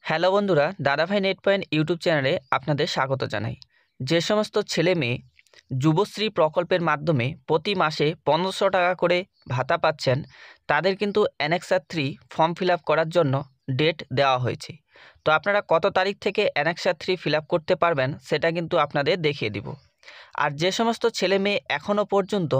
Hello বন্ধুরা, দাদাভাই net point YouTube চ্যানেলে আপনাদের স্বাগত জানাই। যে সমস্ত ছেলে মেয়ে যুবশ্রী প্রকল্পের মাধ্যমে প্রতি মাসে 1500 টাকা করে ভাতা পাচ্ছেন, তাদের কিন্তু অ্যানেক্সার 3 ফর্ম ফিল আপ করার জন্য ডেট দেওয়া হয়েছে। তো আপনারা কত তারিখ থেকে অ্যানেক্সার 3 ফিল আপ করতে পারবেন সেটা কিন্তু আপনাদের দেখিয়ে দিব। আর যে সমস্ত ছেলে মেয়ে এখনও পর্যন্ত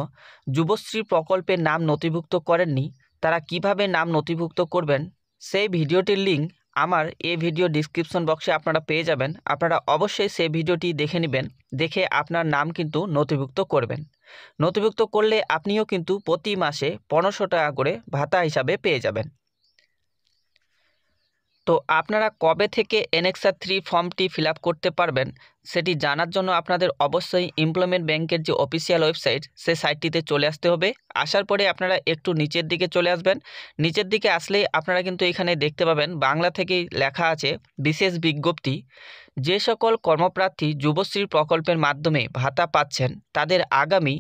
যুবশ্রী প্রকল্পের নাম নথিভুক্ত করেননি, তারা কিভাবে নাম নথিভুক্ত করবেন সেই ভিডিওটির লিঙ্ক আমার এই ভিডিও ডিসক্রিপশন বক্সে আপনারা পেয়ে যাবেন। আপনারা অবশ্যই সেই ভিডিওটি দেখে নেবেন, দেখে আপনার নাম কিন্তু নথিভুক্ত করবেন। নথিভুক্ত করলে আপনিও কিন্তু প্রতি মাসে 1500 টাকা করে ভাতা হিসাবে পেয়ে যাবেন। তো আপনারা কবে থেকে অ্যানেক্সার 3 ফর্মটি ফিল আপ করতে পারবেন সেটি জানার জন্য আপনাদের অবশ্যই এমপ্লয়মেন্ট ব্যাংকের যে অফিসিয়াল ওয়েবসাইট সেই সাইটটিতে চলে আসতে হবে। আসার পরে আপনারা একটু নিচের দিকে চলে আসবেন। নিচের দিকে আসলেই আপনারা কিন্তু এখানে দেখতে পাবেন বাংলা থেকেই লেখা আছে বিশেষ বিজ্ঞপ্তি। যে সকল কর্মপ্রার্থী যুবশ্রী প্রকল্পের মাধ্যমে ভাতা পাচ্ছেন তাদের আগামী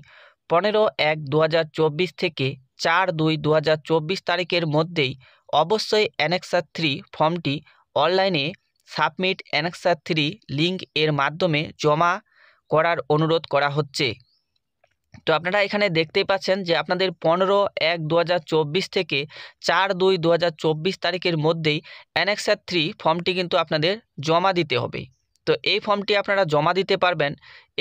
15/1/2024 থেকে 4/2/2024 তারিখের মধ্যেই অবশ্যই অ্যানেক্সার 3 ফর্মটি অনলাইনে সাবমিট অ্যানেক্সার 3 লিঙ্ক এর মাধ্যমে জমা করার অনুরোধ করা হচ্ছে। তো আপনারা এখানে দেখতেই পাচ্ছেন যে আপনাদের 15/1/2024 থেকে 4/2/2024 তারিখের মধ্যেই অ্যানেক্সার 3 ফর্মটি কিন্তু আপনাদের জমা দিতে হবে। তো এই ফর্মটি আপনারা জমা দিতে পারবেন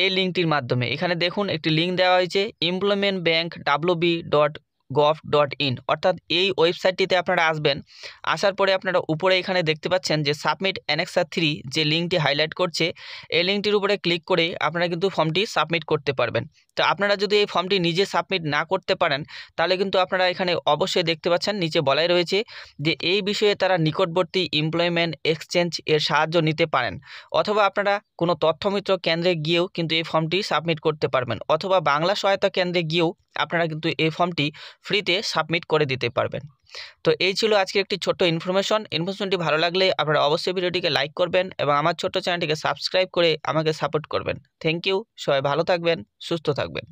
এই লিঙ্কটির মাধ্যমে। এখানে দেখুন একটি লিঙ্ক দেওয়া হয়েছে employmentbank.wb.gov.in, অর্থাৎ এই ওয়েবসাইটটিতে আপনারা আসবেন। আসার পরে আপনারা উপরে এখানে দেখতে পাচ্ছেন যে সাবমিট অ্যানেক্সার 3 যে লিঙ্কটি হাইলাইট করছে, এই লিঙ্কটির উপরে ক্লিক করে আপনারা কিন্তু ফর্মটি সাবমিট করতে পারবেন। তো আপনারা যদি এই ফর্মটি নিজে সাবমিট না করতে পারেন তাহলে কিন্তু আপনারা এখানে অবশ্যই দেখতে পাচ্ছেন নিচে বলাই রয়েছে যে এই বিষয়ে তারা নিকটবর্তী এমপ্লয়মেন্ট এক্সচেঞ্জ এর সাহায্য নিতে পারেন, অথবা আপনারা কোনো তথ্যমিত্র কেন্দ্রে গিয়েও কিন্তু এই ফর্মটি সাবমিট করতে পারবেন, অথবা বাংলা সহায়তা কেন্দ্রে গিয়েও আপনারা কিন্তু এই ফর্মটি ফ্রিতে সাবমিট করে দিতে পারবেন। তো এই ছিল আজকে একটি ছোট্ট ইনফরমেশনটি ভালো লাগলে আপনারা অবশ্যই ভিডিওটিকে লাইক করবেন এবং আমার ছোট্ট চ্যানেলটিকে সাবস্ক্রাইব করে আমাকে সাপোর্ট করবেন। Thank you. সবাই ভালো থাকবেন, সুস্থ থাকবেন।